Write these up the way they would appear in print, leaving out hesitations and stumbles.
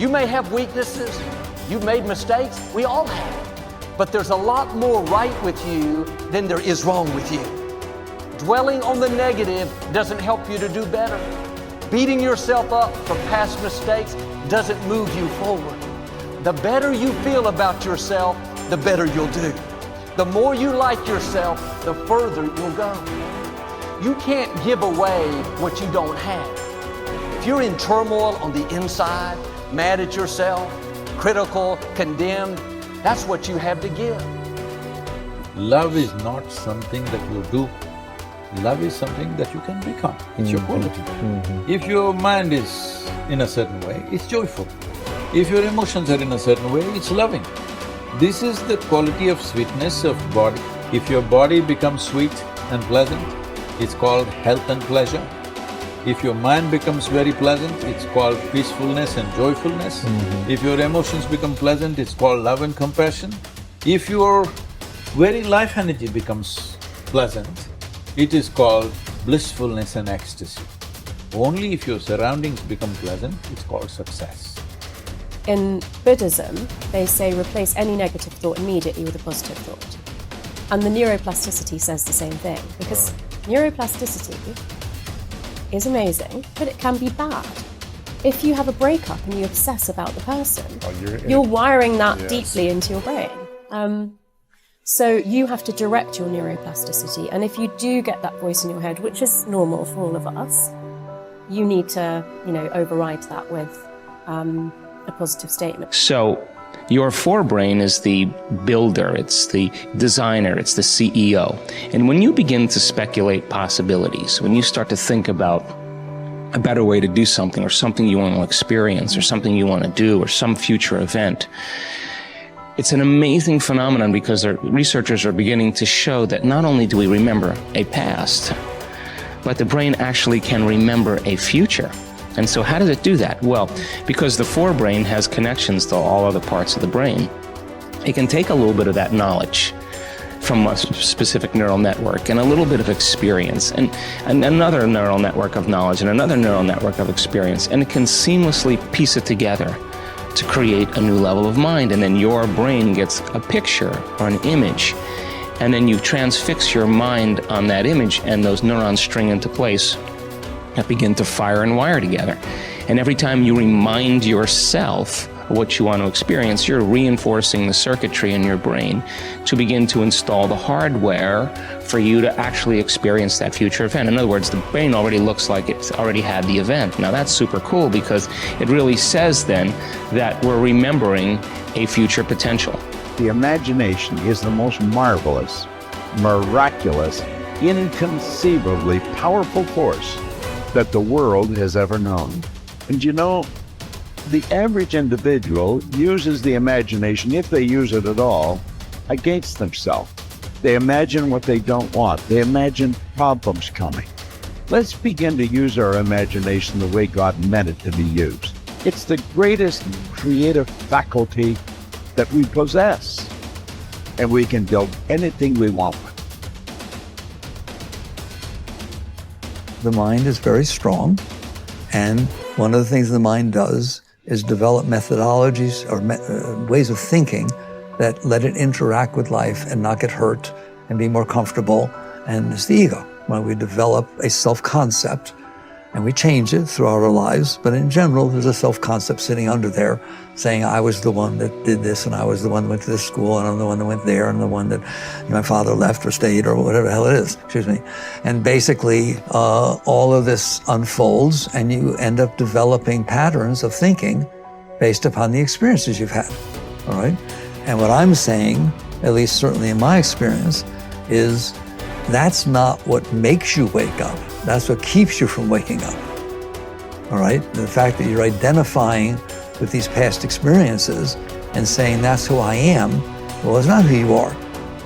You may have weaknesses. You've made mistakes. We all have. But there's a lot more right with you than there is wrong with you. Dwelling on the negative doesn't help you to do better. Beating yourself up for past mistakes doesn't move you forward. The better you feel about yourself, the better you'll do. The more you like yourself, the further you'll go. You can't give away what you don't have. If you're in turmoil on the inside, mad at yourself, critical, condemned, that's what you have to give. Love is not something that you do. Love is something that you can become. It's your quality. If your mind is in a certain way, it's joyful. If your emotions are in a certain way, it's loving. This is the quality of sweetness of body. If your body becomes sweet and pleasant, it's called health and pleasure. If your mind becomes very pleasant, it's called peacefulness and joyfulness. If your emotions become pleasant, it's called love and compassion. If your very life energy becomes pleasant, it is called blissfulness and ecstasy. Only if your surroundings become pleasant, it's called success. In Buddhism, they say replace any negative thought immediately with a positive thought. And the neuroplasticity says the same thing, because neuroplasticity is amazing, but it can be bad. If you have a breakup and you obsess about the person, you're wiring that deeply into your brain. So you have to direct your neuroplasticity, and if you do get that voice in your head, which is normal for all of us, you need to, override that with a positive statement. So your forebrain is the builder, it's the designer, it's the CEO. And when you begin to speculate possibilities, when you start to think about a better way to do something, or something you want to experience, or something you want to do, or some future event, it's an amazing phenomenon, because the researchers are beginning to show that not only do we remember a past, but the brain actually can remember a future. And so how does it do that? Well, because the forebrain has connections to all other parts of the brain, it can take a little bit of that knowledge from a specific neural network and a little bit of experience and another neural network of knowledge and another neural network of experience, and it can seamlessly piece it together to create a new level of mind. And then your brain gets a picture or an image, and then you transfix your mind on that image, and those neurons string into place that begin to fire and wire together. And every time you remind yourself of what you want to experience, you're reinforcing the circuitry in your brain to begin to install the hardware for you to actually experience that future event. In other words, the brain already looks like it's already had the event. Now that's super cool, because it really says then that we're remembering a future potential. The imagination is the most marvelous, miraculous, inconceivably powerful force that the world has ever known. And the average individual uses the imagination, if they use it at all, against themselves. They imagine what they don't want. They imagine problems coming. Let's begin to use our imagination the way God meant it to be used. It's the greatest creative faculty that we possess, and we can build anything we want with. The mind is very strong, and one of the things the mind does is develop methodologies or ways of thinking that let it interact with life and not get hurt and be more comfortable. And it's the ego. When we develop a self-concept, and we change it throughout our lives, but in general, there's a self-concept sitting under there saying, I was the one that did this, and I was the one that went to this school, and I'm the one that went there, and the one that my father left or stayed, or whatever the hell it is, And basically, all of this unfolds, and you end up developing patterns of thinking based upon the experiences you've had, all right? And what I'm saying, at least certainly in my experience, is that's not what makes you wake up. That's what keeps you from waking up, all right? The fact that you're identifying with these past experiences and saying that's who I am, well, it's not who you are.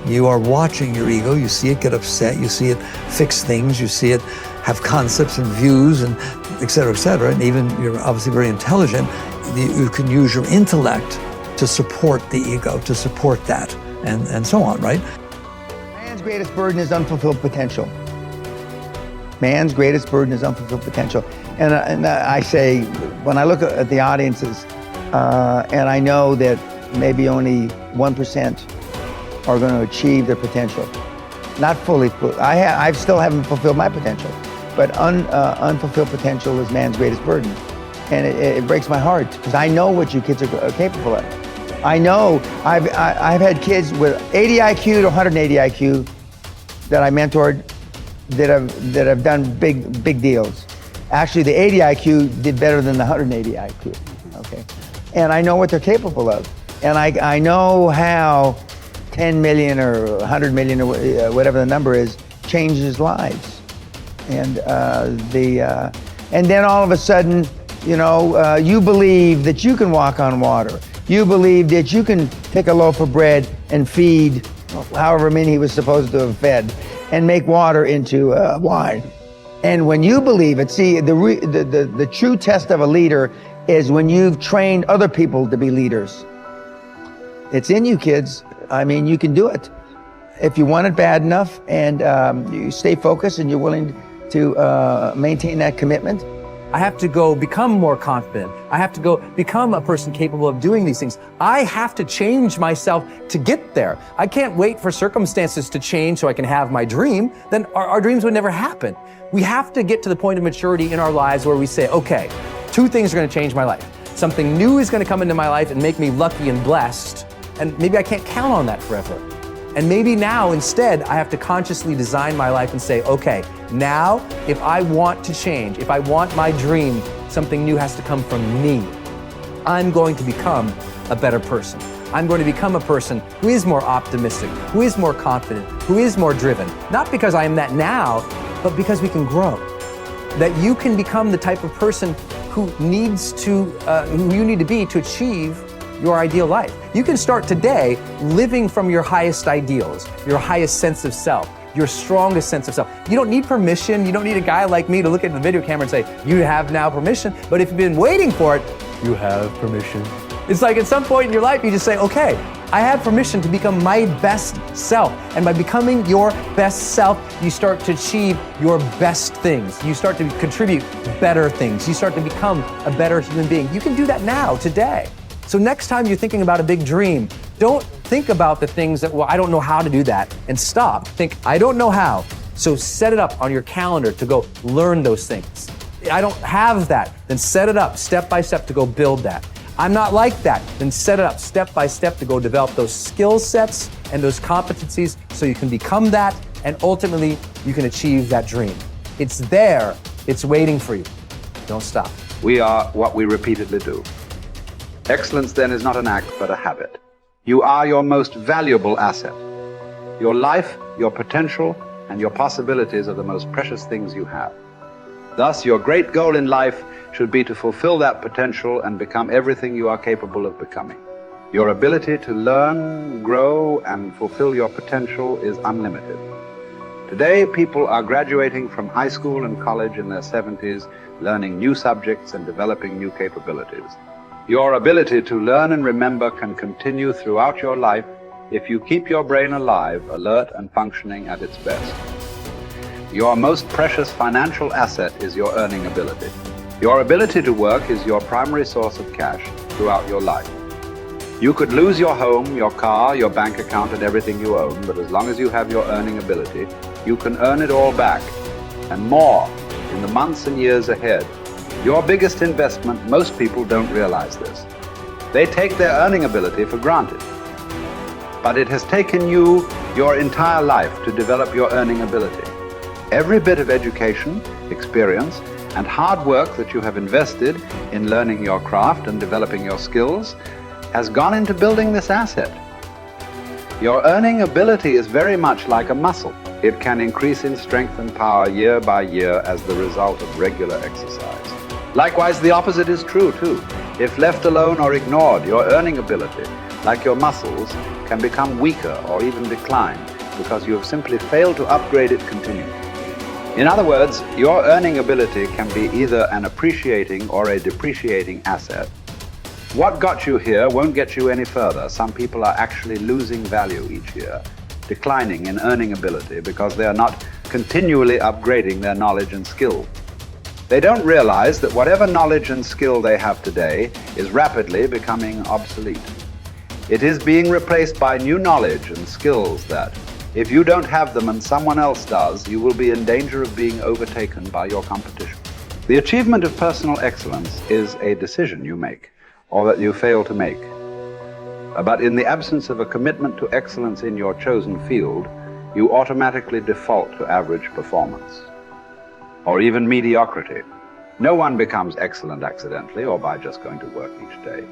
You are watching your ego, you see it get upset, you see it fix things, you see it have concepts and views and et cetera, and even you're obviously very intelligent, you can use your intellect to support the ego, to support that, and so on, right? Man's greatest burden is unfulfilled potential. Man's greatest burden is unfulfilled potential. And I say, when I look at the audiences, And I know that maybe only 1% are going to achieve their potential. Not fully. I still haven't fulfilled my potential, but unfulfilled potential is man's greatest burden. And it breaks my heart because I know what you kids are capable of. I know I've had kids with 80 IQ to 180 IQ that I mentored that have done big deals. Actually, the 80 IQ did better than the 180 IQ. Okay, and I know what they're capable of, and I know how 10 million or 100 million or whatever the number is changes lives, and then all of a sudden, you know, you believe that you can walk on water. You believe that you can take a loaf of bread and feed however many he was supposed to have fed, and make water into wine. And when you believe it, see, the true test of a leader is when you've trained other people to be leaders. It's in you, kids. I mean, you can do it if you want it bad enough, and you stay focused and you're willing to maintain that commitment. I have to go become more confident. I have to go become a person capable of doing these things. I have to change myself to get there. I can't wait for circumstances to change so I can have my dream. Then our dreams would never happen. We have to get to the point of maturity in our lives where we say, okay, 2 things are going to change my life. Something new is going to come into my life and make me lucky and blessed. And maybe I can't count on that forever. And maybe now instead I have to consciously design my life and say, okay, now if I want to change, if I want my dream, something new has to come from me. I'm going to become a better person. I'm going to become a person who is more optimistic, who is more confident, who is more driven. Not because I am that now, but because we can grow. That you can become the type of person who you need to be to achieve your ideal life. You can start today living from your highest ideals, your highest sense of self, your strongest sense of self. You don't need permission. You don't need a guy like me to look at the video camera and say, you have now permission. But if you've been waiting for it, you have permission. It's like at some point in your life, you just say, okay, I have permission to become my best self. And by becoming your best self, you start to achieve your best things. You start to contribute better things. You start to become a better human being. You can do that now, today. So next time you're thinking about a big dream, don't think about the things that, well, I don't know how to do that, and stop. Think, I don't know how. So set it up on your calendar to go learn those things. I don't have that, then set it up step by step to go build that. I'm not like that, then set it up step by step to go develop those skill sets and those competencies so you can become that, and ultimately you can achieve that dream. It's there, it's waiting for you. Don't stop. We are what we repeatedly do. Excellence then is not an act, but a habit. You are your most valuable asset. Your life, your potential, and your possibilities are the most precious things you have. Thus, your great goal in life should be to fulfill that potential and become everything you are capable of becoming. Your ability to learn, grow, and fulfill your potential is unlimited. Today, people are graduating from high school and college in their 70s, learning new subjects and developing new capabilities. Your ability to learn and remember can continue throughout your life if you keep your brain alive, alert, and functioning at its best. Your most precious financial asset is your earning ability. Your ability to work is your primary source of cash throughout your life. You could lose your home, your car, your bank account, and everything you own, but as long as you have your earning ability, you can earn it all back, and more, in the months and years ahead. Your biggest investment, most people don't realize this. They take their earning ability for granted. But it has taken you your entire life to develop your earning ability. Every bit of education, experience, and hard work that you have invested in learning your craft and developing your skills has gone into building this asset. Your earning ability is very much like a muscle. It can increase in strength and power year by year as the result of regular exercise. Likewise, the opposite is true too. If left alone or ignored, your earning ability, like your muscles, can become weaker or even decline because you have simply failed to upgrade it continually. In other words, your earning ability can be either an appreciating or a depreciating asset. What got you here won't get you any further. Some people are actually losing value each year, declining in earning ability because they are not continually upgrading their knowledge and skill. They don't realize that whatever knowledge and skill they have today is rapidly becoming obsolete. It is being replaced by new knowledge and skills that, if you don't have them and someone else does, you will be in danger of being overtaken by your competition. The achievement of personal excellence is a decision you make, or that you fail to make. But in the absence of a commitment to excellence in your chosen field, you automatically default to average performance, or even mediocrity. No one becomes excellent accidentally or by just going to work each day.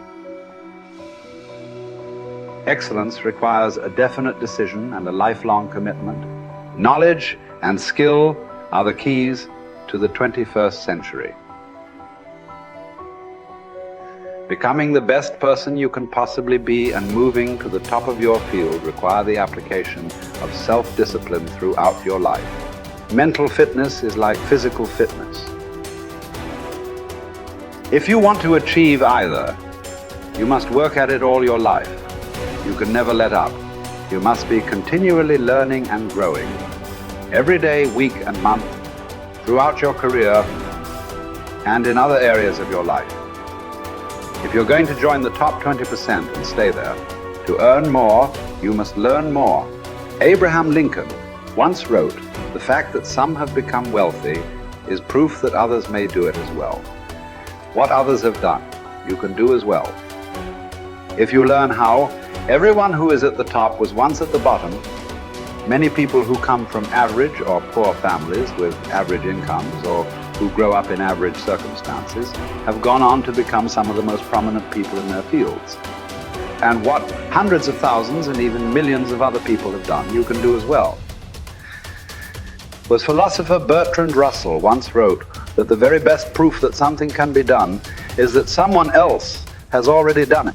Excellence requires a definite decision and a lifelong commitment. Knowledge and skill are the keys to the 21st century. Becoming the best person you can possibly be and moving to the top of your field require the application of self-discipline throughout your life. Mental fitness is like physical fitness. If you want to achieve either, you must work at it all your life. You can never let up. You must be continually learning and growing, every day, week and month, throughout your career and in other areas of your life. If you're going to join the top 20% and stay there, to earn more, you must learn more. Abraham Lincoln once wrote, "The fact that some have become wealthy is proof that others may do it as well." What others have done, you can do as well. If you learn how, everyone who is at the top was once at the bottom. Many people who come from average or poor families with average incomes or who grow up in average circumstances have gone on to become some of the most prominent people in their fields. And what hundreds of thousands and even millions of other people have done, you can do as well. Was philosopher Bertrand Russell once wrote that the very best proof that something can be done is that someone else has already done it.